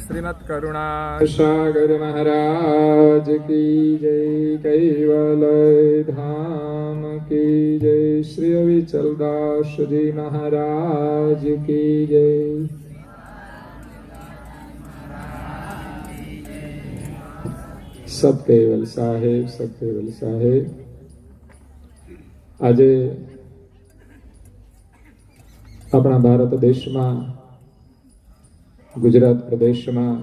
श्रीमद करुणा सागर महाराज की जय। कैवलय धाम की जय। श्री अविचल दास जी महाराज की जय। सब केवल साहेब, सब केवल साहेब। આજે આપણા ભારત દેશમાં, ગુજરાત પ્રદેશમાં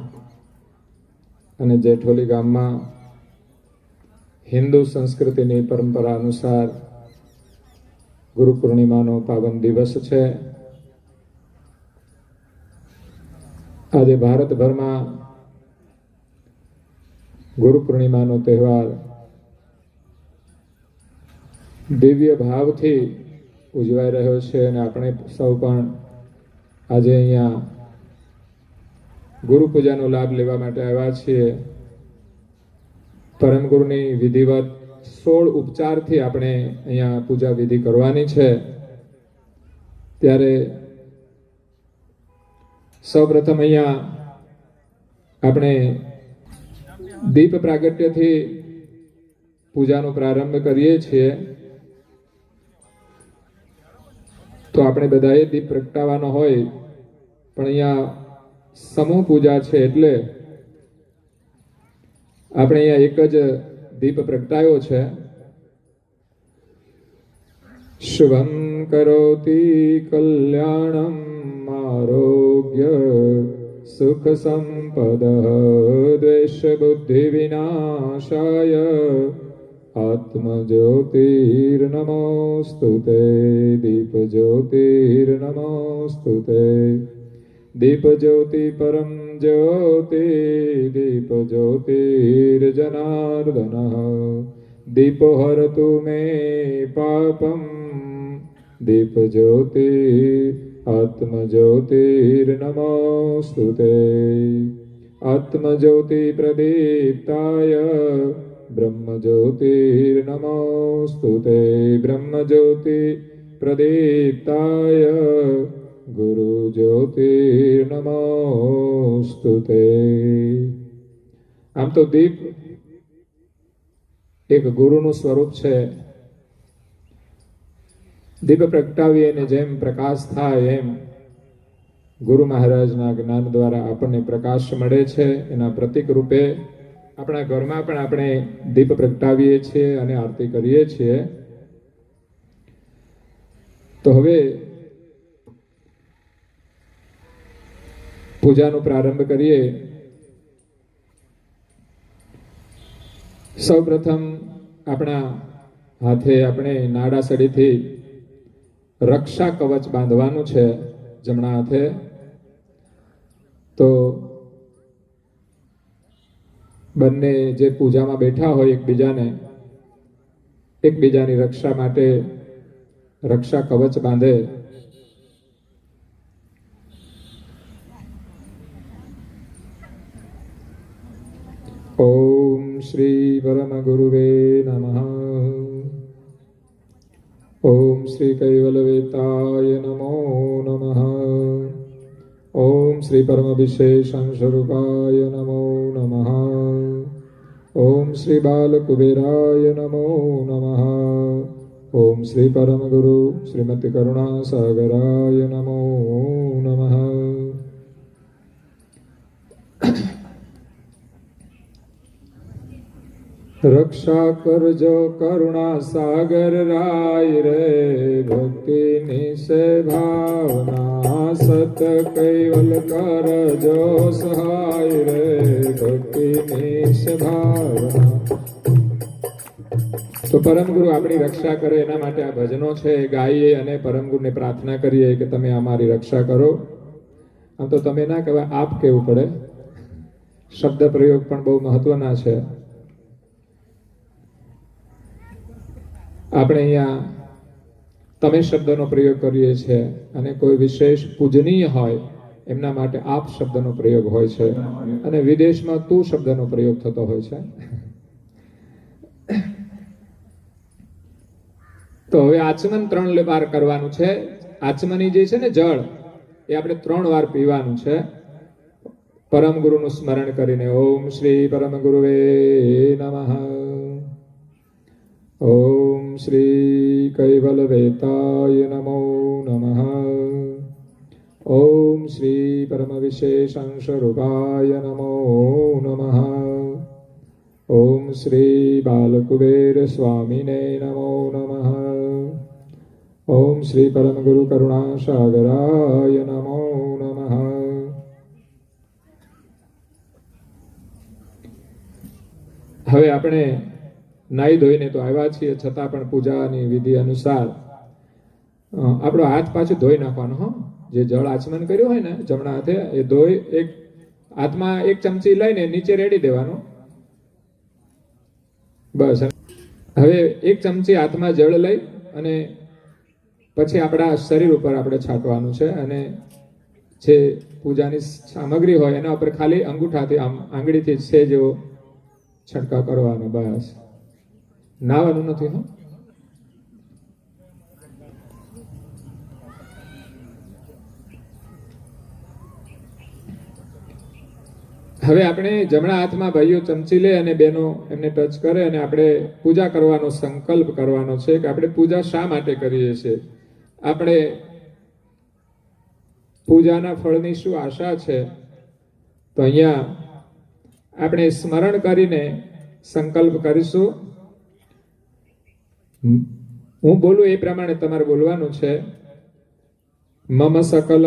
અને જેઠોલી ગામમાં હિન્દુ સંસ્કૃતિની પરંપરા અનુસાર ગુરુ પૂર્ણિમાનો પાવન દિવસ છે। આજે ભારતભરમાં ગુરુ પૂર્ણિમાનો તહેવાર દિવ્ય ભાવથી ઉજવાઈ રહ્યો છે અને આપણે સૌ પણ આજે અહીંયા ગુરુ પૂજાનો લાભ લેવા માટે આવ્યા છીએ। પરમ ગુરુની વિધિવત 16 ઉપચારથી આપણે અહીંયા પૂજા વિધિ કરવાની છે। ત્યારે સૌપ્રથમ અહીંયા આપણે દીપ પ્રાગટ્યથી પૂજાનો પ્રારંભ કરીએ છીએ। તો આપણે બધાએ દીપ પ્રગટાવવાનો હોય, પણ અહીંયા સમૂહ પૂજા છે એટલે આપણે અહીંયા એક જ દીપ પ્રગટાયો છે। શુભમ કરોતિ કલ્યાણમ આરોગ્ય સુખ સંપદ દ્વેષ બુદ્ધિ વિનાશાય आत्मज्योतिर्नमोस्तुते। दीप ज्योतिर्नमोस्तुते। दीप ज्योति परम ज्योति। दीप ज्योतिर्जनार्दनः। दीपो हरतु मे पापम्। दीप ज्योति आत्मज्योतिर्नमोस्तुते। आत्मज्योति प्रदीप्ताय ब्रह्मज्योतिर्नमोस्तुते। ब्रह्मज्योति प्रदीप्ताय गुरुज्योतिर्नमोस्तुते। आम तो दीप एक गुरुનું સ્વરૂપ છે। દીપ પ્રગટાવીએ અને જેમ પ્રકાશ થાય એમ ગુરુ મહારાજના જ્ઞાન દ્વારા આપણને પ્રકાશ મળે છે। એના પ્રતીક રૂપે આપણા ઘરમાં પણ આપણે દીપ પ્રગટાવીએ છીએ અને આરતી કરીએ છીએ। તો હવે પૂજાનો પ્રારંભ કરીએ। સૌપ્રથમ આપણા હાથે આપણે નાડાસડીથી રક્ષા કવચ બાંધવાનું છે જમણા હાથે। તો બંને જે પૂજામાં બેઠા હોય એકબીજાની રક્ષા માટે રક્ષા કવચ બાંધે। ઓમ શ્રી પરમ ગુરુવે નમઃ। ओम श्री कैवलवेताय नमो नमः। ओम श्री परम विशेषं स्वरूपाय नमो नमः। ओम श्री बालकुबेराय नमो नमः। ओम श्री परम गुरु श्रीमती करुणा सागराय नमो नमः। रक्षा करजो करुणा सागर राय रे। भक्ति निसे भावना सत कैवल करजो सहाय रे। भक्ति निसे भावना। तो परम गुरु अपनी रक्षा करे एना माटे आ भजनो छे गाईए अने परम गुरु ने प्रार्थना करिए कि तमे अमारी रक्षा करो। आम तो तमे ना कहेवाय, आप कहेवुं पड़े। शब्द प्रयोग पण बहु महत्वना छे। આપણે અહીંયા તમે શબ્દનો પ્રયોગ કરીએ છીએ અને કોઈ વિશેષ પૂજનીય હોય એમના માટે આપ શબ્દનો પ્રયોગ હોય છે અને વિદેશમાં તું શબ્દનો પ્રયોગ થતો હોય છે। તો હવે આચમન 3 વાર કરવાનું છે। આચમની જે છે ને જળ એ આપણે 3 વાર પીવાનું છે। પરમ ગુરુનું સ્મરણ કરીને ઓમ શ્રી પરમ ગુરુવે નમઃ. ઓમ શ્રી કૈવલ વેતાય નમો નમઃ. ઓમ શ્રી પરમ વિશેષાંશ રૂપાય નમો નમઃ. ઓમ શ્રી બાલકુબેર સ્વામીને નમો નમઃ. ઓમ શ્રી પરમ ગુરુ કરુણા સાગરાય નમો નમઃ. હવે આપણે નાહી ધોઈને તો આવ્યા છીએ, છતાં પણ પૂજાની વિધિ અનુસાર આપણો હાથ પાછો ધોઈ નાખવાનો. હો, જે જળ આચમન કર્યું હોય ને જમણા હાથે એ ધોઈ એક હાથમાં એક ચમચી લઈને નીચે રેડી દેવાનો. બસ. હવે એક ચમચી હાથમાં જળ લઈ અને પછી આપણા શરીર ઉપર આપણે છાંટવાનું છે. અને જે પૂજાની સામગ્રી હોય એના ઉપર ખાલી અંગૂઠાથી આમ આંગળીથી છે જેવો છંટકાવ કરવાનો. બસ, નાવાનું નથી. હા, હવે આપણે જમણા હાથમાં ભાઈઓ ચમચી લે અને બહેનો એમને ટચ કરે અને આપણે પૂજા કરવાનો સંકલ્પ કરવાનો છે કે આપણે પૂજા શા માટે કરીએ છીએ, આપણે પૂજાના ફળની શું આશા છે. તો અહીંયા આપણે સ્મરણ કરીને સંકલ્પ કરીશું. હું બોલું એ પ્રમાણે તમારે બોલવાનું છે. મમ સકલ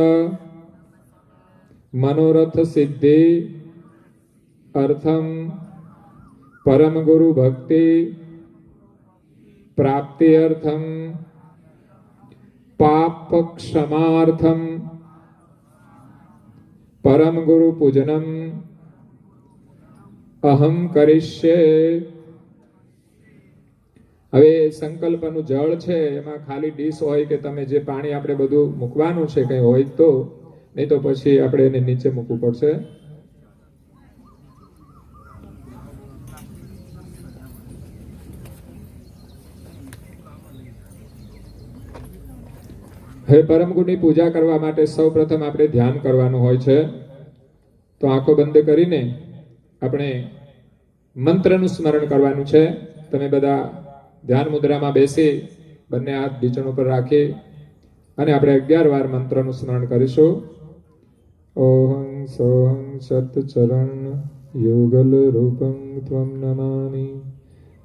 મનોરથ સિદ્ધિ અર્થમ પરમ ગુરુ ભક્તિ પ્રાપ્તિ અર્થમ પાપ ક્ષમાર્થમ પરમ ગુરુ પૂજનમ અહમ કરીશ્યે. હવે સંકલ્પનું જળ છે એમાં ખાલી ડીશ હોય કે તમે જે પાણી આપણે બધું મૂકવાનું છે કંઈ હોય તો, નહીં તો પછી આપણે એને નીચે મૂકવું પડશે. હવે પરમ ગુરુની પૂજા કરવા માટે સૌ પ્રથમ આપણે ધ્યાન કરવાનું હોય છે. તો આંખો બંધ કરીને આપણે મંત્રનું સ્મરણ કરવાનું છે. તમે બધા ધ્યાન મુદ્રામાં બેસી બંને હાથ ઢીંચણ ઉપર રાખી અને આપણે 11 વાર મંત્રનું સ્મરણ કરીશું. ઓહં સોહં સતચરણ યુગલ રૂપં ત્વમ નમામિ.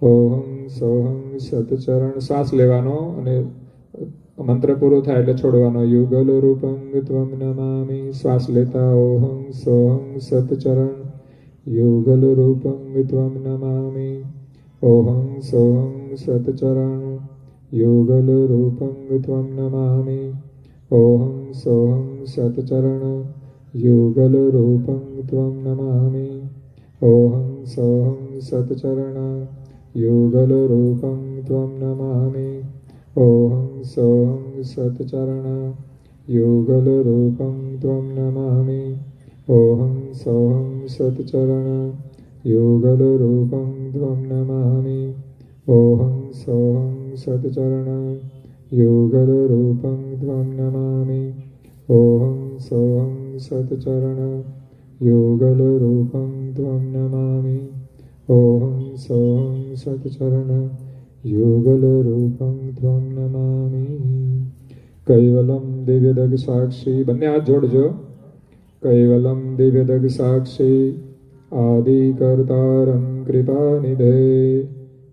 ઓહં સોહં સતચરણ. શ્વાસ લેવાનો અને મંત્ર પૂરો થાય એટલે છોડવાનો. યુગલ રૂપં ત્વમ નમામિ. શ્વાસ લેતા ઓહં સોહં સતચરણ યુગલ રૂપં ત્વમ નમામિ. ઓહં સોહં સતચરણ યુગલ રૂપં ત્વમ નમામિ. ઓહં સોહં સતચરણ યુગલ રૂપં ત્વમ નમામિ. ઓહં સોહં સતચરણ યુગલ રૂપં ત્વમ નમામિ. ઓહં સોહં સતચરણ યુગલ રૂપં ત્વમ નમામિ. ઓહં સોહં સતચરણ યુગલ રૂપં ત્વમ નમામિ. ઓહં સોહં સતચરણ યુગલ રૂપં ત્વમ નમામિ. ઓહં સોહં સતચરણ યુગલ રૂપં ત્વમ નમામિ. ઓહં સોહં સતચરણ યુગલ રૂપં ત્વમ નમામિ. કૈવલમ દિવ્યદગ સાક્ષી. બંને હાથ જોડજો. કૈવલમ દિવ્યદગ સાક્ષી આદિ કર્તારં કૃપાનિધે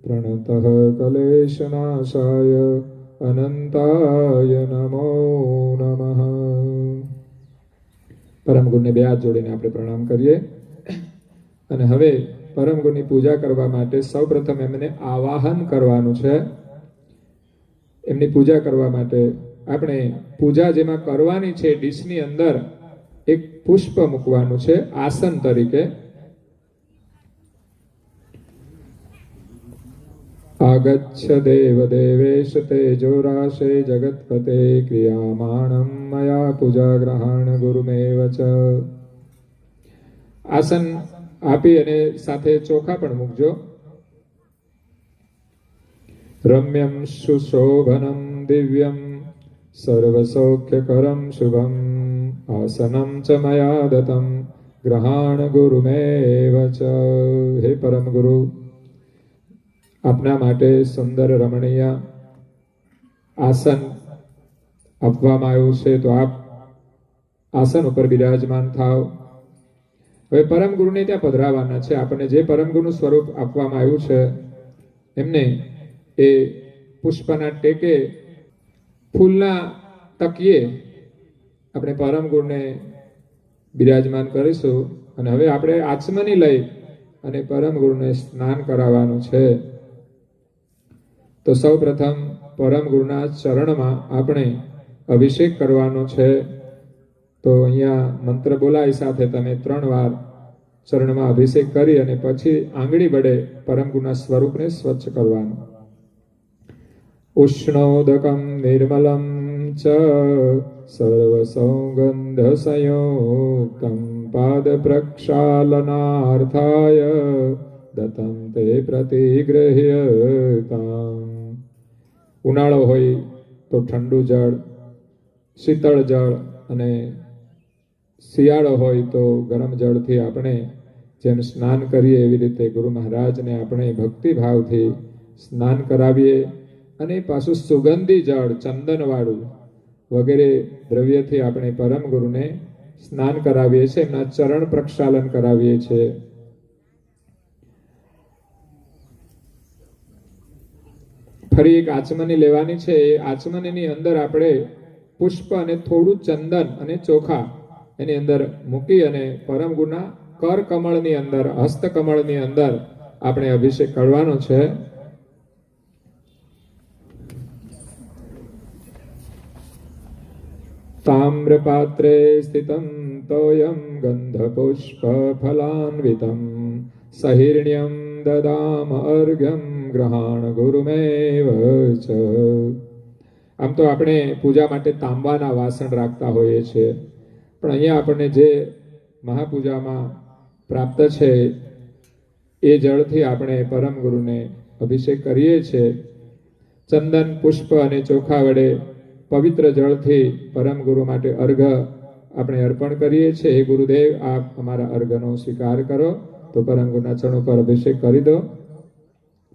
પ્રણતઃ કલેશનાશાય અનંતાય નમો નમઃ. પરમ ગુરુને બે હાથ જોડીને આપણે પ્રણામ કરીએ. અને હવે પરમ ગુરુની પૂજા કરવા માટે સૌપ્રથમ એમને આવાહન કરવાનું છે. એમની પૂજા કરવા માટે આપણે પૂજા જેમાં કરવાની છે ડીશની અંદર એક પુષ્પ મૂકવાનું છે આસન તરીકે. આગચ્છ દેવ દેવેશ તેજોરાશે જગતપતે ક્રિયામાણમ મયા પૂજા ગ્રહણ ગુરુમેવ ચ. આસન આપી અને સાથે ચોખા પણ મૂકજો. રમ્યમ સુશોભનમ દિવ્યમ સર્વસૌખ્યકરમ શુભમ આસનમ ચ મયા દતમ ગ્રહણ ગુરુમેવ ચ. હે પરમ ગુરુ, આપના માટે સુંદર રમણીય આસન આપવામાં આવ્યું છે, તો આપ આસન ઉપર બિરાજમાન થાવ. હવે પરમ ગુરુને ત્યાં પધરાવાના છે. આપણને જે પરમ ગુરુનું સ્વરૂપ આપવામાં આવ્યું છે એમને એ પુષ્પના ટેકે ફૂલના તકીએ આપણે પરમ ગુરુને બિરાજમાન કરીશું. અને હવે આપણે આચમની લઈ અને પરમ ગુરુને સ્નાન કરાવવાનું છે. તો સૌ પ્રથમ પરમ ગુરુના ચરણમાં આપણે અભિષેક કરવાનો છે. તો અહીંયા મંત્ર બોલાય સાથે તમે 3 વાર ચરણમાં અભિષેક કરી અને પછી આંગળી વડે પરમ ગુરુના સ્વરૂપને સ્વચ્છ કરવાનું. ઉષ્ણોદકમ નિર્મલમ ચ સર્વસૌગંધ સંયુક્તમ પાદ પ્રક્ષાલનાર્થાય દત્તમ તે પ્રતિગૃહ્યતામ. ઉનાળો હોય તો ઠંડુ જળ, શીતળ જળ, અને શિયાળો હોય તો ગરમ જળથી આપણે જેમ સ્નાન કરીએ એવી રીતે ગુરુ મહારાજને આપણે ભક્તિભાવથી સ્નાન કરાવીએ. અને પાછું સુગંધી જળ, ચંદનવાળું વગેરે દ્રવ્યથી આપણે પરમ ગુરુને સ્નાન કરાવીએ છીએ, એમના ચરણ પ્રક્ષાલન કરાવીએ છીએ. ફરી એક આચમની લેવાની છે. એ આચમનીની અંદર આપણે પુષ્પ અને થોડું ચંદન અને ચોખા એની અંદર મૂકી અને પરમ ગુરુના કર કમળની અંદર, હસ્ત કમળની અંદર આપણે અભિષેક કરવાનો છે. તામ્રપાત્રે સ્થિતમ તોયમ ગંધપુષ્પ ફલાન્વિતમ સહિરણ્યમ દદામ અર્ઘ્યમ ગ્રહણ ગુરુમેવ ચ. આમ તો આપણે પૂજા માટે તાંબાના વાસણ રાખતા હોઈએ છીએ, પણ અહીંયા આપણને જે મહાપૂજામાં પ્રાપ્ત છે એ જળથી આપણે પરમ ગુરુને અભિષેક કરીએ છીએ. ચંદન, પુષ્પ અને ચોખા વડે પવિત્ર જળથી પરમ ગુરુ માટે અર્ઘ આપણે અર્પણ કરીએ છીએ. હે ગુરુદેવ, આપ અમારા અર્ઘનો સ્વીકાર કરો. તો પરમ ગુરુના ચરણ ઉપર અભિષેક કરી દો.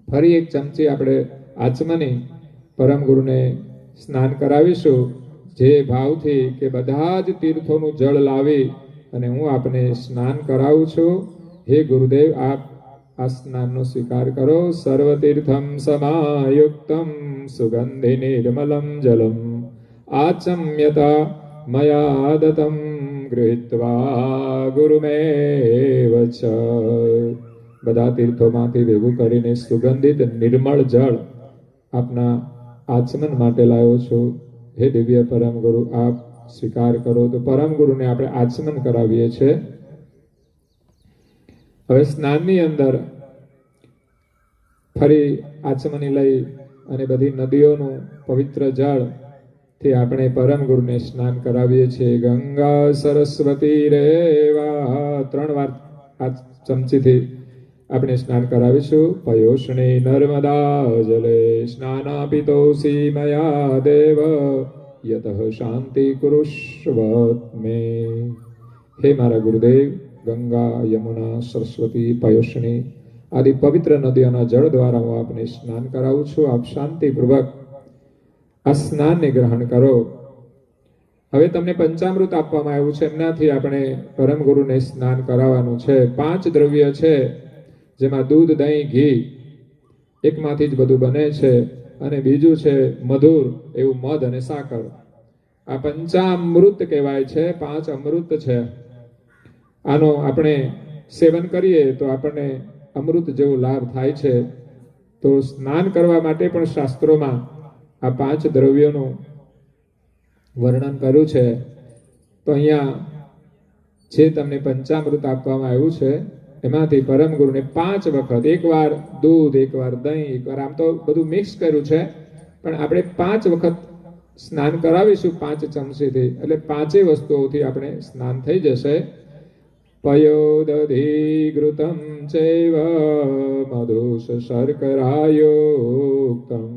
ફરી એક ચમચી આપણે આચમની પરમ ગુરુને સ્નાન કરાવીશું, જે ભાવથી કે બધા જ તીર્થોનું જળ લાવી અને હું આપને સ્નાન કરાવું છું. હે ગુરુદેવ, આપ આ સ્નાનનો સ્વીકાર કરો. સર્વ તીર્થમ સમાયુક્તમ સુગંધિ નિર્મલમ જલમ આચમ્યતા મયા દતમ ગૃહીત્વા ગુરુમેવ ચ. બધા તીર્થોમાંથી ભેગું કરીને સુગંધિત નિર્મળ જળ આપના આચમન માટે લાવ્યો છું. હે દિવ્ય પરમ ગુરુ, આપ સ્વીકાર કરો. તો પરમ ગુરુને આપણે આચમન કરાવીએ છીએ. હવે સ્નાનની અંદર ફરી આચમની લઈ અને બધી નદીઓનું પવિત્ર જળ થી આપણે પરમ ગુરુને સ્નાન કરાવીએ છીએ. ગંગા સરસ્વતી રેવા 3 વાર આ ચમચીથી આપણે સ્નાન કરાવીશું. પયોષ્ણી નર્મદા જલે સ્નાનાપિતોસી મયા દેવ યતઃ શાંતિ કુરુષ્વત્મે. હે મારા ગુરુદેવ, ગંગા, યમુના, સરસ્વતી, પયોષ્ણી આદિ પવિત્ર નદીઓના જળ દ્વારા હું આપને સ્નાન કરાવું છું. આપ શાંતિપૂર્વક આ સ્નાનને ગ્રહણ કરો. હવે તમને પંચામૃત આપવામાં આવ્યું છે, એમનાથી આપણે પરમ ગુરુને સ્નાન કરાવવાનું છે. 5 દ્રવ્ય છે, જેમાં દૂધ, દહીં, ઘી એકમાંથી જ બધું બને છે, અને બીજું છે મધુર એવું મધ અને સાકર. આ પંચામૃત કહેવાય છે. 5 અમૃત છે. આનો આપણે સેવન કરીએ તો આપણને અમૃત જેવો લાભ થાય છે. તો સ્નાન કરવા માટે પણ શાસ્ત્રોમાં આ 5 દ્રવ્યોનું વર્ણન કર્યું છે. તો અહીંયા જે તમને પંચામૃત આપવામાં આવ્યું છે એમાંથી પરમ ગુરુને 5 વખત, એકવાર દૂધ, એકવાર દહીં, એકવાર, આમ તો બધું મિક્સ કર્યું છે, પણ આપણે 5 વખત સ્નાન કરાવીશું 5 ચમચીથી. એટલે 5 વસ્તુઓથી આપણે સ્નાન થઈ જશે. પયોદધિઘૃતમ ચૈવ મધુષ શર્કરાયુક્તમ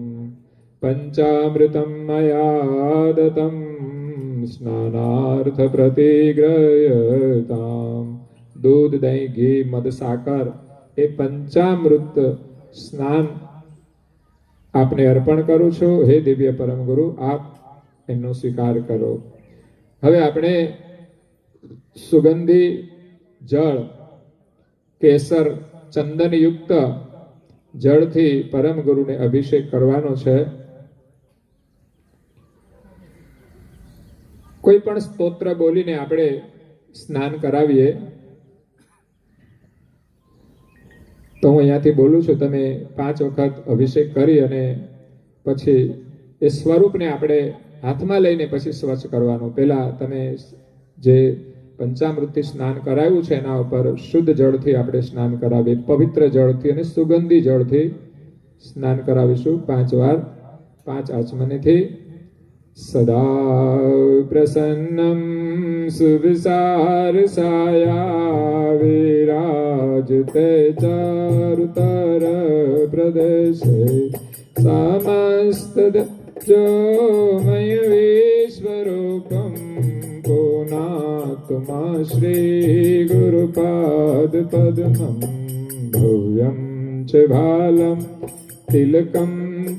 પંચામૃતમ મયા દતમ સ્નાનાર્થ પ્રતિગ્રહ્યતામ દૂધ, દહીં, ઘી, મધ, સાકર એ પંચામૃત સ્નાન આપને અર્પણ કરું છું. હે દિવ્ય પરમ ગુરુ, આપ એમનો સ્વીકાર કરો. હવે આપણે સુગંધી જળ, કેસર, ચંદનયુક્ત જળથી પરમ ગુરુને અભિષેક કરવાનો છે. કોઈ પણ સ્તોત્ર બોલીને આપણે સ્નાન કરાવીએ. તો હું અહીંયાથી બોલું છું, તમે 5 વખત અભિષેક કરી અને પછી એ સ્વરૂપને આપણે હાથમાં લઈને પછી સ્વચ્છ કરવાનું. પહેલા તમે જે પંચામૃતથી સ્નાન કરાવ્યું છે એના ઉપર શુદ્ધ જળથી આપણે સ્નાન કરાવીએ, પવિત્ર જળથી અને સુગંધી જળથી સ્નાન કરાવીશું 5 વાર, 5 આચમનીથી. સદા પ્રસન્નમ સુવિસાર સાયા વિરાજતે ચારુતર પ્રદેશે સમસ્ત જોમય વિશ્વરૂપમ પૂર્ણાત્મા શ્રી ગુરુપાદ પદ્મમ ભવ્યમ ચ ભાલમ તિલકમ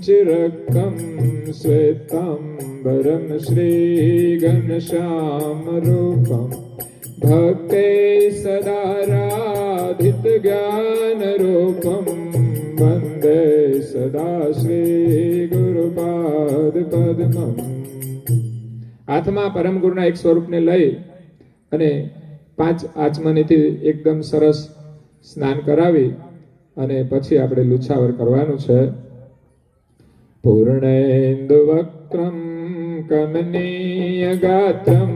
ચિરકમ શ્વેતાંબરમ શ્રી ઘનશ્યામ રૂપમ ભક્તે સદારાધિત જ્ઞાન રૂપમ વંદે સદા શ્રી ગુરુપાદ પદ્મમ. હાથમાં પરમ ગુરુના એક સ્વરૂપને લઈ અને 5 આચમનીથી એકદમ સરસ સ્નાન કરાવી અને પછી આપણે લુછાવર કરવાનું છે. પૂર્ણેન્દુ વક્ત્રમ કમનીય ગાત્રમ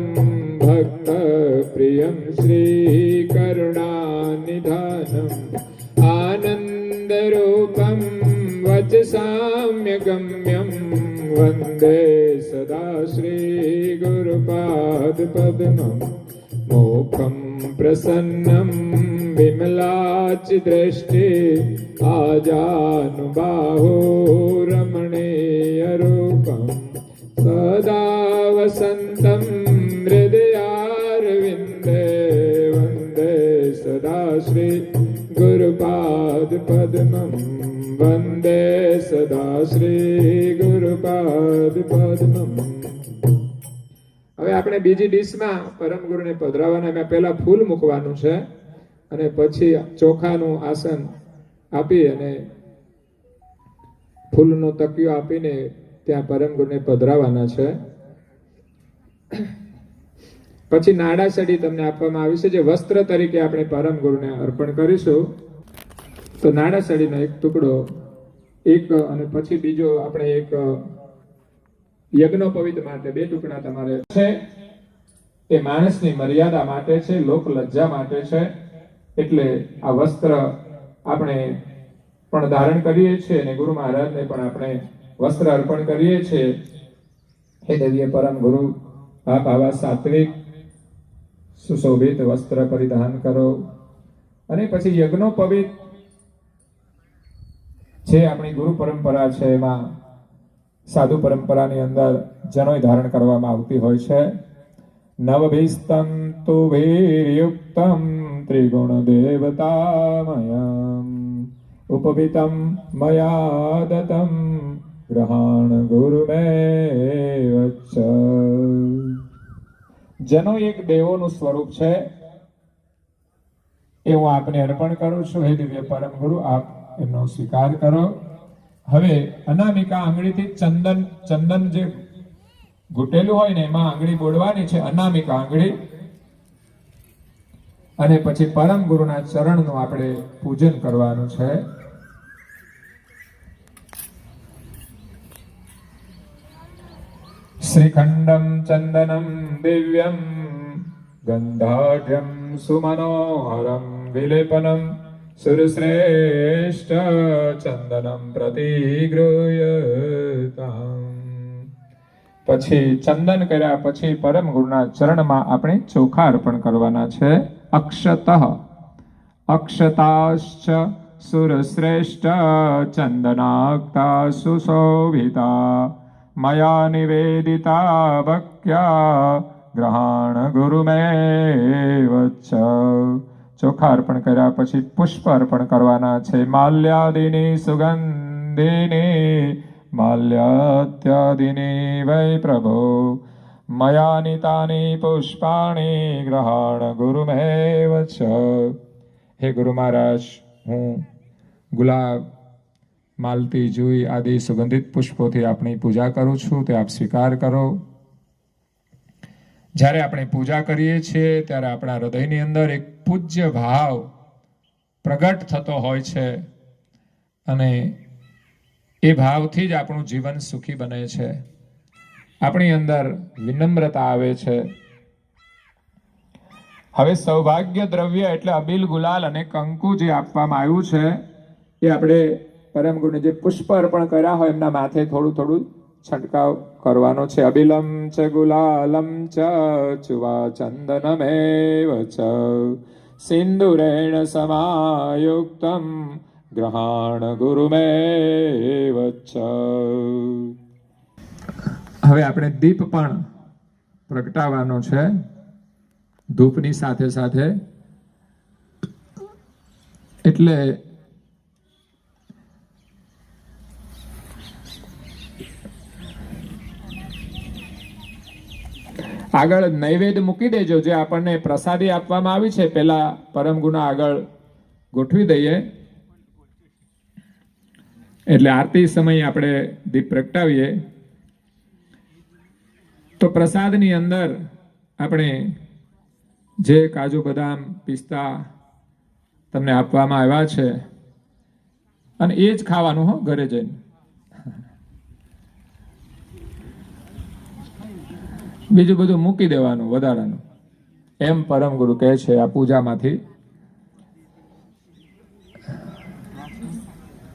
ભક્ત પ્રિયમ શ્રી કરુણાનિધાનમ આનંદ રૂપમ વચસામ્ય ગમ્યમ વંદે સદા શ્રી ગુરુપાદ પદ્મમ. મોખમ પ્રસન્નમ વિમલાચ દ્રષ્ટિ આજાનુબાહો રમણીય રૂપમ સદા વસંતમ હૃદયારવિંદે વંદે સદા શ્રી ગુરુપાદ પદ્મમ વંદે સદા શ્રી ગુરુપાદ પદ્મમ. હવે આપણે બીજી ડીશમાં પરમ ગુરુને પધરાવવાના. એમાં પહેલા ફૂલ મૂકવાનું છે અને પછી ચોખાનું આસન આપી અને ફૂલનો તકિયો આપીને ત્યાં પરમ ગુરુને પધરાવવાના છે. પછી નાડાસડી તમને આપવામાં આવી છે, જે વસ્ત્ર તરીકે આપણે પરમ ગુરુને અર્પણ કરીશું. તો નાડાસડીનો એક ટુકડો એક અને પછી બીજો આપણે એક યજ્ઞોપવિત માટે 2 ટુકડા તમારે છે. એ માણસની મર્યાદા માટે છે, લોક લજ્જા માટે છે. એટલે આ વસ્ત્ર આપણે પણ ધારણ કરીએ છીએ અને ગુરુ મહારાજને પણ આપણે વસ્ત્ર અર્પણ કરીએ છીએ. હે દિવ્ય પરમ ગુરુ, આપ આવા સાત્વિક સુશોભિત વસ્ત્ર પરિધાન કરો. અને પછી યજ્ઞોપવિત જે આપણી ગુરુ પરંપરા છે એમાં સાધુ પરંપરાની અંદર જનોય ધારણ કરવામાં આવતી હોય છે. નવભિસ્તમ તુ વીર્યુક્તમ ત્રિગુણ દેવતામયમ ઉપવિતમ મયા દતમ ગ્રહણ ગુરુમેવચ્ચ. જનો એક દેવોનું સ્વરૂપ છે એ હું આપને અર્પણ કરું છું. હે દિવ્ય પરમ ગુરુ, આપ એમનો સ્વીકાર કરો. હવે અનામિકા આંગળીથી ચંદન જે ઘૂંટેલું હોય ને એમાં આંગળી બોળવાની છે, અનામિકા આંગળી. અને પછી પરમ ગુરુના ચરણનું આપણે પૂજન કરવાનું છે. શ્રીખંડમ ચંદનમ દિવ્યમ ગંધાઢ્યમ સુમનોહરમ વિલેપનમ સુરશ્રેષ્ઠ ચંદનમ પ્રતિગૃહ્યતામ. પછી ચંદન કર્યા પછી પરમ ગુરુના ચરણમાં આપણે ચોખા અર્પણ કરવાના છે. અક્ષતઃ અક્ષતાશ્ચ સુરશ્રેષ્ઠ ચંદનાક્તા સુશોભિતા મયા નિવેદિતા ભક્ત્યા ગ્રહણ ગુરુમેવચ્ચ. ચોખા અર્પણ કર્યા પછી પુષ્પ અર્પણ કરવાના છે. માલ્યાદિની સુગંધિની માલ્યાત્યાદિની વૈ પ્રભો મયા નીતાની પુષ્પાણી ગ્રહણ ગુરુમેવ ચ. હે ગુરુ મહારાજ, હું ગુલાબ, માલતી, જુઈ આદિ સુગંધિત પુષ્પોથી આપણી પૂજા કરું છું, તે આપ સ્વીકાર કરો. જ્યારે આપણે પૂજા કરીએ છીએ ત્યારે આપણા હૃદયની અંદર એક પૂજ્ય ભાવ પ્રગટ થતો હોય છે અને એ ભાવથી જ આપણું જીવન સુખી બને છે. આપણી અંદર વિનમ્રતા આવે છે. હવે સૌભાગ્ય દ્રવ્ય એટલે અબીલ, ગુલાલ અને કંકુ જે આપવામાં આવ્યું છે એ આપણે પરમ ગુરુને જે પુષ્પ અર્પણ કર્યા હોય એમના માથે થોડું થોડું છંટકાવ કરવાનો છે. અબિલમ ચ ગુલાલમ ચ ચુવા ચંદનમેવ ચ સિંદુરેણ સમાયુક્તમ ગ્રહણ ગુરુમેવ ચ. હવે આપણે દીપ પણ પ્રગટાવવાનો છે ધૂપની સાથે સાથે. એટલે આગળ નૈવેદ્ય મૂકી દેજો. જે આપણને પ્રસાદી આપવામાં આવી છે પેલા પરમ ગુના આગળ ગોઠવી દઈએ. એટલે આરતી સમયે આપણે દીપ પ્રગટાવીએ તો પ્રસાદની અંદર આપણે જે કાજુ, બદામ, પિસ્તા તમને આપવામાં આવ્યા છે અને એ જ ખાવાનું હો ઘરે જઈને. બીજું બધું મૂકી દેવાનું વધારાનું, એમ પરમ ગુરુ કહે છે આ પૂજામાંથી.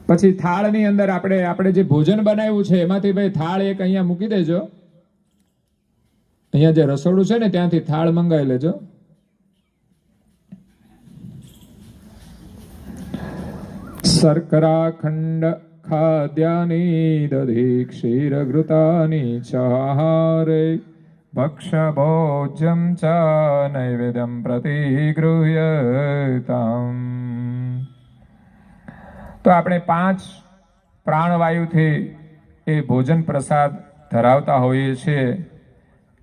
પછી થાળની અંદર આપણે જે ભોજન બનાવ્યું છે એમાંથી ભાઈ થાળ એક અહીંયા મૂકી દેજો. અહીંયા જે રસોડું છે ને ત્યાંથી થાળ મંગાવી લેજો. શર્કરા ખંડ ખાદ્યાની દધી ક્ષીર ઘૃતાની ચાહારે ભક્ષ ભોજ્યમ ચ નૈવેદ્યમ પ્રતિગૃહ્યતામ. તો આપણે 5 પ્રાણવાયુથી એ ભોજન પ્રસાદ ધરાવતા હોઈએ છીએ.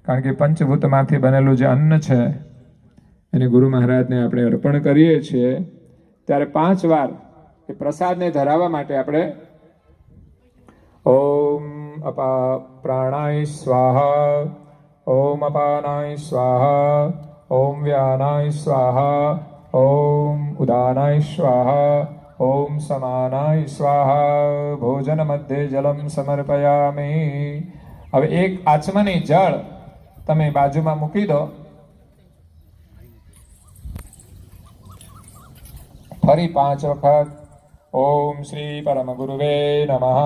કારણ કે પંચભૂતમાંથી બનેલું જે અન્ન છે એને ગુરુ મહારાજને આપણે અર્પણ કરીએ છીએ. ત્યારે 5 વાર એ પ્રસાદને ધરાવવા માટે આપણે ઓમ અપા પ્રાણાય સ્વાહા, ઓમ અપાનાય સ્વાહા, ઓમ વ્યાનાય સ્વાહા, ઓમ ઉદાનાય સ્વાહા, ઓમ સમાનાય સ્વાહા. ભોજન મધ્યે જલમ સમર્પયામિ. હવે એક આચમની જળ તમે બાજુમાં મૂકી દો. ફરી 5 વખત ઓમ શ્રી પરમ ગુરુવે નમઃ,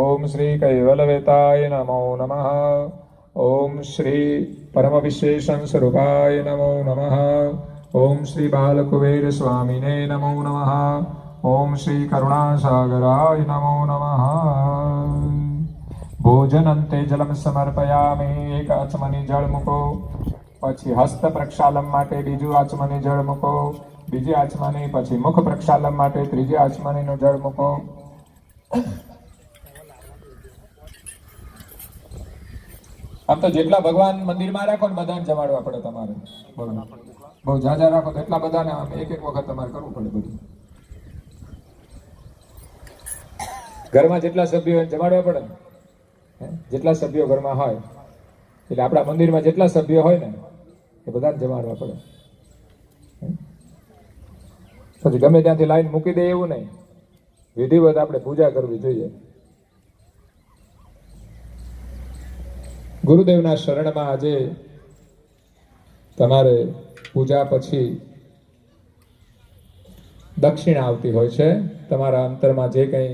ઓમ શ્રી કૈવલવેતાય નમો નમઃ, ઓમ શ્રી પરમ વિશેષણ સ્વરૂપાય નમો નમઃ, ઓમ શ્રી બાલકુબેર સ્વામિને નમો નમઃ, ઓમ શ્રી કરુણાસાગરાય નમો નમઃ. ભોજન અંતે જલમ સમર્પયામિ. એક આચમની જળ મૂકો. પછી હસ્ત પ્રક્ષાલન માટે બીજું આચમની જળ મૂકો. બીજી આચમની, પછી મુખ પ્રક્ષાલન માટે ત્રીજી આચમનીનું જળ મૂકો. આમ તો જેટલા ભગવાન મંદિરમાં રાખો ને બધાને જમાડવા પડે તમારે. બહુ ઝાઝા રાખો તો એટલા બધાને આમ એક વખત તમારે કરવું પડે બધું. ઘરમાં જેટલા સભ્યો હોય જમાડવા પડે. જેટલા સભ્યો ઘરમાં હોય એટલે આપણા મંદિરમાં જેટલા સભ્યો હોય ને એ બધાને જમાડવા પડે. પછી ગમે ત્યાંથી લાઈન મૂકી દે એવું નહીં. વિધિવત આપણે પૂજા કરવી જોઈએ. ગુરુદેવના શરણમાં આજે તમારે પૂજા પછી દક્ષિણા આવતી હોય છે. તમારા અંતરમાં જે કંઈ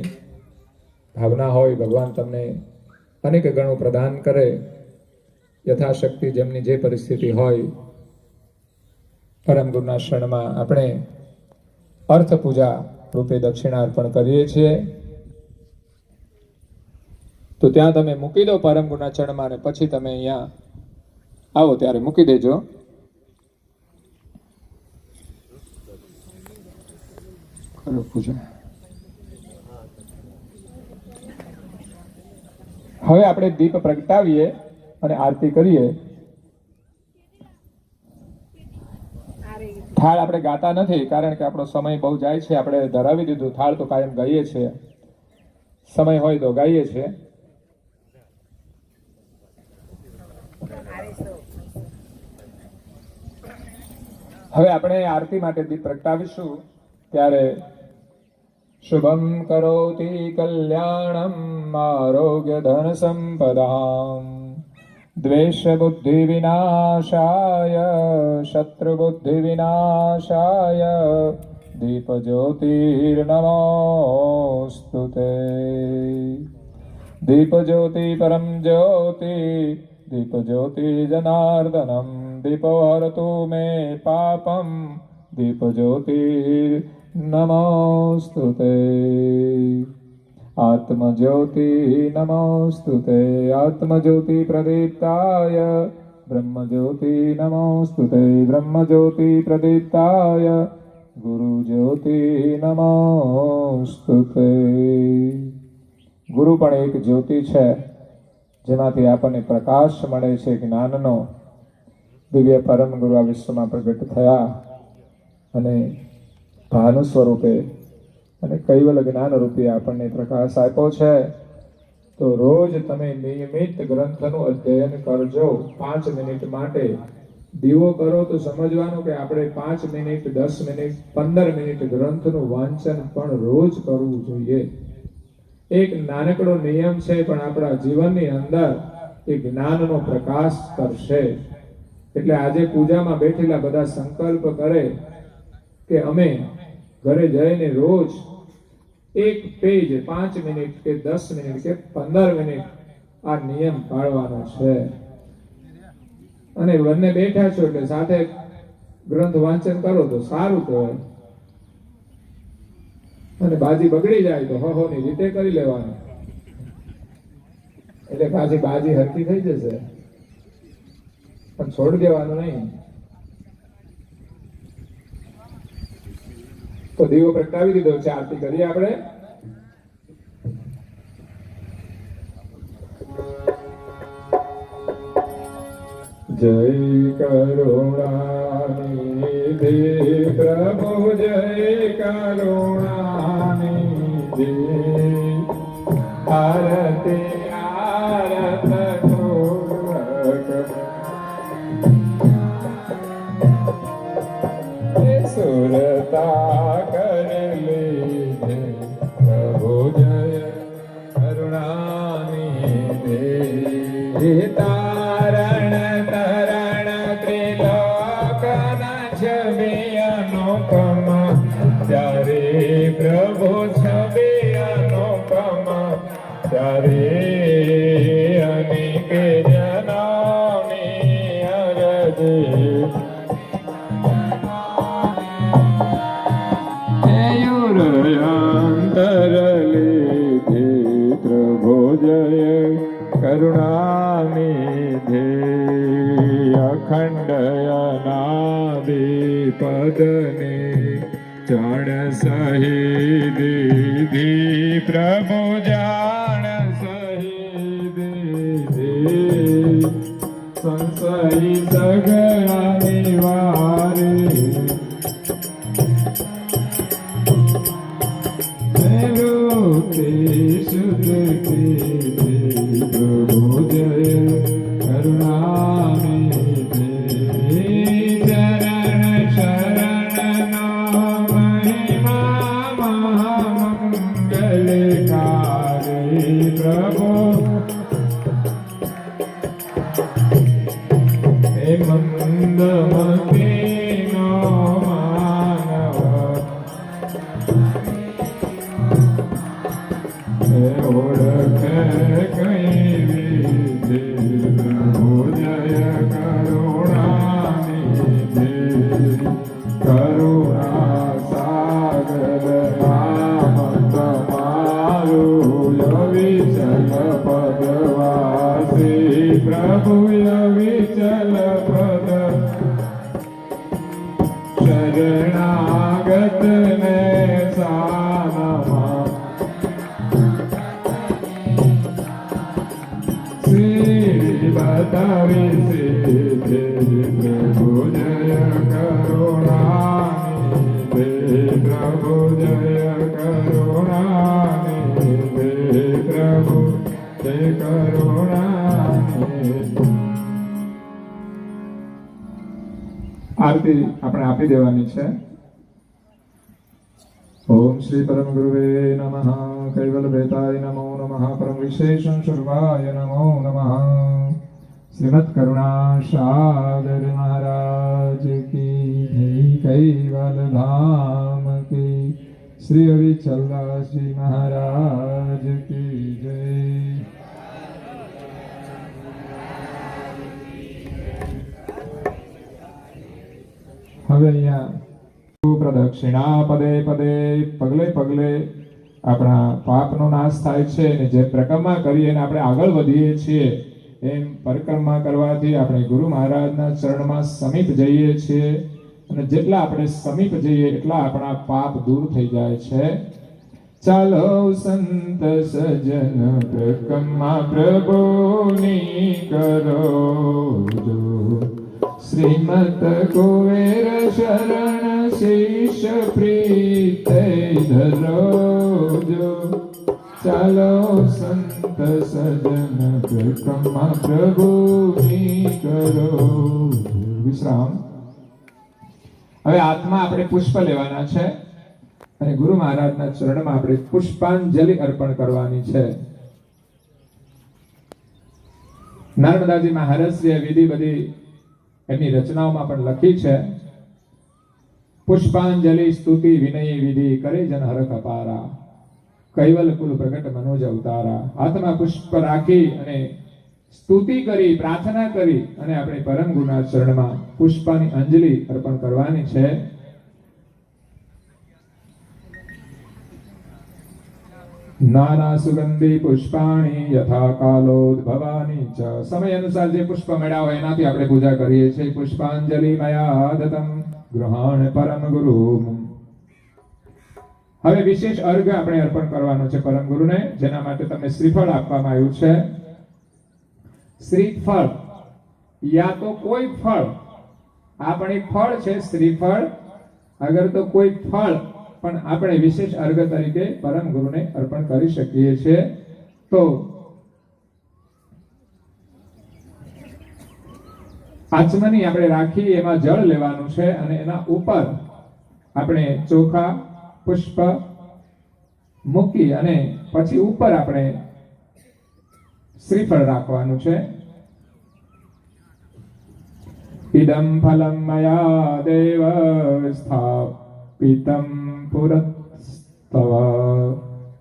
ભાવના હોય ભગવાન તમને અનેક ગણું પ્રદાન કરે. યથાશક્તિ જેમની જે પરિસ્થિતિ હોય પરમ ગુરુના શરણમાં આપણે અર્થ પૂજા રૂપે દક્ષિણા અર્પણ કરીએ છીએ. તો ત્યાં તમે મૂકી દો પરમ ગુરુના ચરણમાં અને પછી તમે અહીંયા આવો ત્યારે મૂકી દેજો. કરો પૂજા. હવે આપણે દીપ પ્રગટાવીએ અને આરતી કરીએ. થાળ આપણે ગાતા નથી કારણ કે આપણો સમય બહુ જાય છે. આપણે ધરાવી દીધું. થાળ તો કાયમ ગાઈએ છીએ, સમય હોય તો ગાઈએ છીએ. હવે આપણે આરતી માટે દીપ પ્રગટાવીશું. ત્યારે શુભમ કરોતિ કલ્યાણમ આરોગ્ય ધન સંપદામ દ્વેષ બુદ્ધિ વિનાશાય શત્રુ બુદ્ધિ વિનાશાય દીપ જ્યોતિર્નમોસ્તુતે. દીપ જ્યોતિ પરમ જ્યોતિ દીપ જ્યોતિ જનાર્દનમ દીપો હરતુ મે પાપમ દીપ જ્યોતિર નમોસ્તુતે. આત્મજ્યોતિ નમોસ્તુતે. આત્મજ્યોતિ પ્રદીપ્તાય બ્રહ્મજ્યોતિ નમોસ્તુતે. બ્રહ્મજ્યોતિ પ્રદીપ્તાય ગુરુજ્યોતિ નમોસ્તુતે. ગુરુ પણ એક જ્યોતિ છે જેમાંથી આપણને પ્રકાશ મળે છે. જ્ઞાનનો દિવ્ય પરમ ગુરુ આ વિશ્વમાં પ્રગટ થયા અને ભાનુ સ્વરૂપે અને કૈવલ જ્ઞાન રૂપે આપણને પ્રકાશ આપ્યો છે. તો રોજ તમે નિયમિત ગ્રંથનું અધ્યયન કરજો. 5 મિનિટ માટે દીવો કરો તો સમજવાનું કે આપણે 5 મિનિટ 10 મિનિટ 15 મિનિટ ગ્રંથનું વાંચન પણ રોજ કરવું જોઈએ. એક નાનકડો નિયમ છે પણ આપણા જીવનની અંદર એ જ્ઞાનનો પ્રકાશ કરશે. એટલે આજે પૂજામાં બેઠેલા બધા સંકલ્પ કરે કે અમે ઘરે જઈને રોજ એક પેજ 5 મિનિટ કે 10 મિનિટ કે 15 મિનિટ આ નિયમ પાળવાનો છે. અને બંને બેઠા છો એટલે સાથે ગ્રંથ વાંચન કરો તો સારું કહેવાય. અને બાજી બગડી જાય તો હોની રીતે કરી લેવાનું, એટલે પાછી બાજી હરકી થઈ જશે, પણ છોડી દેવાનું નહીં. તો દીવો પ્રગટાવી દીધો છે. આરતી કરીએ આપણે. જય કરુણાનિધિ પ્રભુ જય કરુણાનિધિ આરતી આરત સુરતા કરલી પ્રભુ જય કરુણાનિધિ તારણ તરણ ત્રિલોકન છબી અનુપમ ત્યારે પ્રભુ છબી અનુપમ ત્યારે અનેક જનોની અરજી અંતરલિધિ પ્રભુ જય કરુણાનિધિ અખંડ અનાદિ પદને જાણ સહિદિધિ પ્રભુ જાણ સહિદિધિ સંશય સગળા નિવારે પ્રભુ જય કરુણાનિધિ ચરણ શરણ નો મહિમા મહામંગલકારી પ્રભુ હે મંદમતી નો માનવ ઓળખે કઈ વિધિ પ્રભુ જય કરુણાનિધિ કરુણા સાગર નામ તમારું યવિચલ પદવાસી પ્રભુ યવિચલ પદ શરણાગત ને સા પ્રભુ જય કરુણાનિધિ પ્રભુ જય કરુણાનિધિ પ્રભુ જય કરુણાનિધિ. આરતી આપણે આપી દેવાની છે. ઓમ શ્રી પરમ ગુરુવે નમઃ. કૈવલ વેતાય નમો નમઃ. પરમ વિશેષણ સ્વરૂપાય નમો નમઃ. શ્રીમદ કરુણા સાગર મહારાજ કી જય. કૈવલ ધામ કી શ્રી અવિચલદાસજી મહારાજ કી જય. હવે અહીંયા પ્રદક્ષિણા પદે પદે પગલે પગલે આપણા પાપનો નાશ થાય છે અને જે પરિક્રમા કરીએ અને આપણે આગળ વધીએ છીએ એમ પરિક્રમા કરવાથી આપણે ગુરુ મહારાજના ચરણમાં સમીપ જઈએ છીએ અને જેટલા આપણે સમીપ જઈએ એટલા આપણા પાપ દૂર થઈ જાય છે. ચાલો સંત સજન પરિક્રમા પ્રભુની કરો જો. શ્રીમત કુવેર શરણ શીશ પ્રીતે ધરોજો. ચાલો સંત સજન પરિક્રમા પ્રભુની કરો. વિશ્રામ. હવે હાથમાં આપણે પુષ્પ લેવાના છે અને ગુરુ મહારાજના ચરણમાં આપણે પુષ્પાંજલિ અર્પણ કરવાની છે. નર્મદાજી મહારાજશ્રીએ વિધિ બધી એમની રચનાઓમાં પણ લખી છે. પુષ્પાંજલિ સ્તુતિ વિનય વિધિ કરે જન હરખ અપારા, કૈવલ કુલ પ્રગટ મનોજ અવતારા. હાથમાં પુષ્પ રાખી અને સ્તુતિ કરી, પ્રાર્થના કરી અને આપણે પરમ ગુરુના ચરણમાં પુષ્પાની અંજલિ અર્પણ કરવાની છે. નાના સુગંધી પુષ્પાણી યથા કાલોદ્ભવાની ચ. સમય અનુસાર જે પુષ્પ મળ્યા હોય એનાથી આપણે પૂજા કરીએ છીએ. પુષ્પાંજલિ મયા દતમ ગૃહાણ પરમ ગુરુ. હવે વિશેષ અર્ઘ આપણે અર્પણ કરવાનો છે પરમ ગુરુને, જેના માટે તમને શ્રીફળ આપવામાં આવ્યું છે. શ્રીફળ યા તો કોઈ ફળ, આ પણ એક ફળ છે શ્રીફળ. અગર તો કોઈ ફળ પણ આપણે વિશેષ અર્ઘ તરીકે પરમ ગુરુને અર્પણ કરી શકીએ છીએ. તો આચમની આપણે રાખી એમાં જળ લેવાનું છે અને એના ઉપર આપણે ચોખા પુષ્પ મૂકી અને પછી ઉપર આપણે શ્રીફળ રાખવાનું છે. ઇદમ ફલમ મયા દેવ સ્થાપિતમ પુરસ્તવ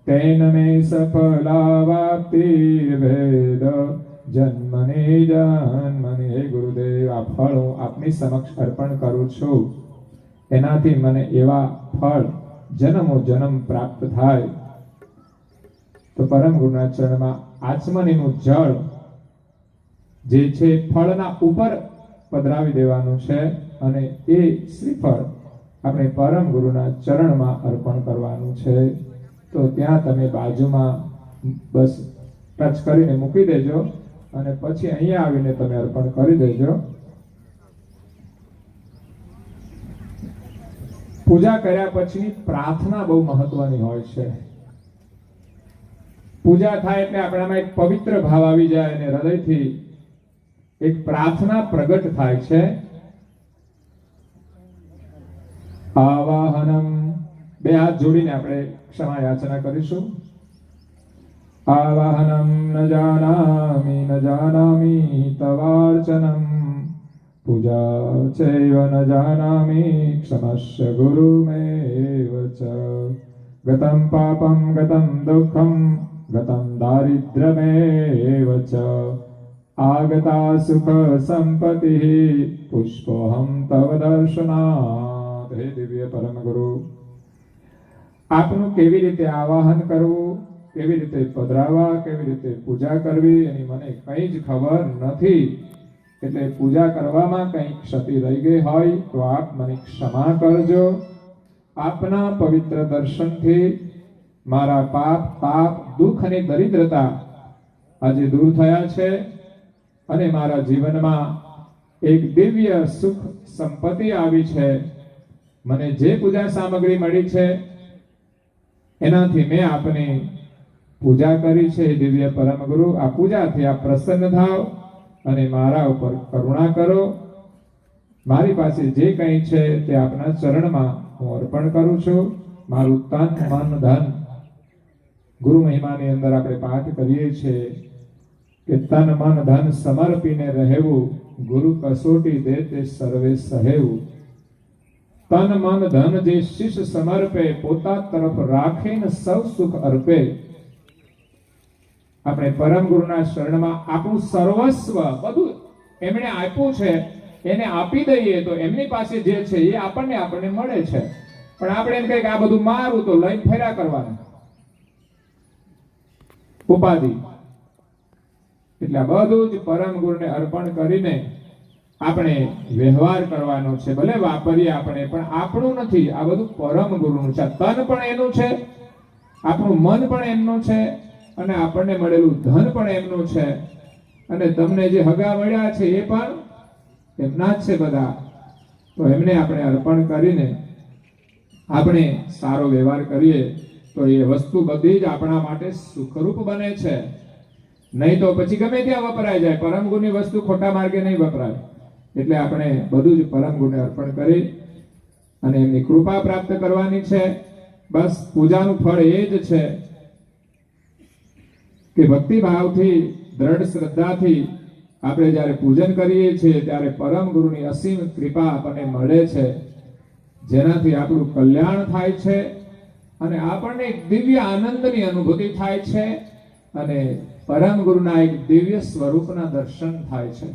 તેન મે સફલાવાપ્તિ વેદ જન્મને જન્મને. હે ગુરુદેવ, આ ફળ હું આપની સમક્ષ અર્પણ કરું છું. એનાથી મને એવા ફળ જન્મો જન્મ પ્રાપ્ત થાય. તો પરમ ગુરુના ચરણમાં આચમનીનું જળ જે છે ફળના ઉપર પધરાવી દેવાનું છે અને એ શ્રીફળ આપણે પરમ ગુરુના ચરણમાં અર્પણ કરવાનું છે. તો ત્યાં તમે બાજુમાં બસ ટચ કરીને મૂકી દેજો અને પછી અહીંયા આવીને તમે અર્પણ કરી દેજો. પૂજા કર્યા પછી પ્રાર્થના બહુ મહત્વની હોય છે. પૂજા થાય એટલે આપણામાં એક પવિત્ર ભાવ આવી જાય અને હૃદયથી એક પ્રાર્થના પ્રગટ થાય છે. આવાહનમ, બે હાથ જોડીને આપણે ક્ષમા યાચના કરીશું. આવાહનમ ન જાનામિ તવાર્ચનમ પૂજા ચૈવ ન જાનામિ ક્ષમસ્ય ગુરુમેવ ચ. ગતમ પાપમ ગતમ દુઃખમ ગતમ દારિદ્ર્યમેવ ચ. આગતા સુખ સંપત્તિ પુષ્પોહમ તવ દર્શનાત. હે દિવ્ય પરમ ગુરુ, આપનું કેવી રીતે આવાહન કરવું, કેવી રીતે પધરાવા, કેવી રીતે પૂજા કરવી એની મને કંઈ જ ખબર નથી. એટલે પૂજા કરવામાં કંઈ ક્ષતિ રહી ગઈ હોય તો આપ મને ક્ષમા કરજો. આપના પવિત્ર દર્શનથી મારા પાપ તાપ દુઃખ અને દરિદ્રતા આજે દૂર થયા છે અને મારા જીવનમાં એક દિવ્ય સુખ સંપત્તિ આવી છે. મને જે પૂજા સામગ્રી મળી છે એનાથી મેં આપની પૂજા કરી છે. દિવ્ય પરમ ગુરુ, આ પૂજાથી આપ પ્રસન્ન થાઓ અને મારા ઉપર કરુણા કરો. મારી પાસે જે કંઈ છે તે આપના ચરણમાં હું અર્પણ કરું છું. મારું તન મન ધન, ગુરુ મહિમાની અંદર આપણે પાઠ કરીએ છીએ કે તન મન ધન સમર્પીને રહેવું, ગુરુ કસોટી દે તે સર્વે સહેવું. તન મન ધન જે શિષ્ય સમર્પે, પોતા તરફ રાખીને સૌ સુખ અર્પે. આપણે પરમ ગુરુના શરણમાં આપણું સર્વસ્વ બધું એમણે આપ્યું છે એને આપી દઈએ તો એમની પાસે જે છે એ આપણને મળે છે. પણ આપણે એમ કહીએ કે આ બધું મારું, તો લઈને ફેરા કરવાના, ઉપાધિ. એટલે આ બધું જ પરમ ગુરુને અર્પણ કરીને આપણે વ્યવહાર કરવાનો છે. ભલે વાપરીએ આપણે, પણ આપણું નથી, આ બધું પરમ ગુરુનું છે. તન પણ એનું છે, આપણું મન પણ એમનું છે, અને આપણને મળેલું ધન પણ એમનું છે, અને તમને જે હગા મળ્યા છે એ પણ એમના જ છે બધા. તો એમને આપણે અર્પણ કરીને આપણે સારો વ્યવહાર કરીએ તો એ વસ્તુ બધી જ આપણા માટે સુખરૂપ બને છે. નહીં તો પછી ગમે ત્યાં વપરાય જાય. પરમ ગુરુની વસ્તુ ખોટા માર્ગે નહીં વપરાય. એટલે આપણે બધું જ પરમ ગુરુને અર્પણ કરી અને એમની કૃપા પ્રાપ્ત કરવાની છે. બસ પૂજાનું ફળ એ જ છે કે ભક્તિ ભાવથી, દ્રઢ શ્રદ્ધાથી આપણે જ્યારે પૂજન કરીએ છીએ ત્યારે પરમ ગુરુની અસીમ કૃપા આપણને મળે છે, જેનાથી આપણું કલ્યાણ થાય છે અને આપણને એક દિવ્ય આનંદની અનુભૂતિ થાય છે અને પરમ ગુરુના એક દિવ્ય સ્વરૂપના દર્શન થાય છે.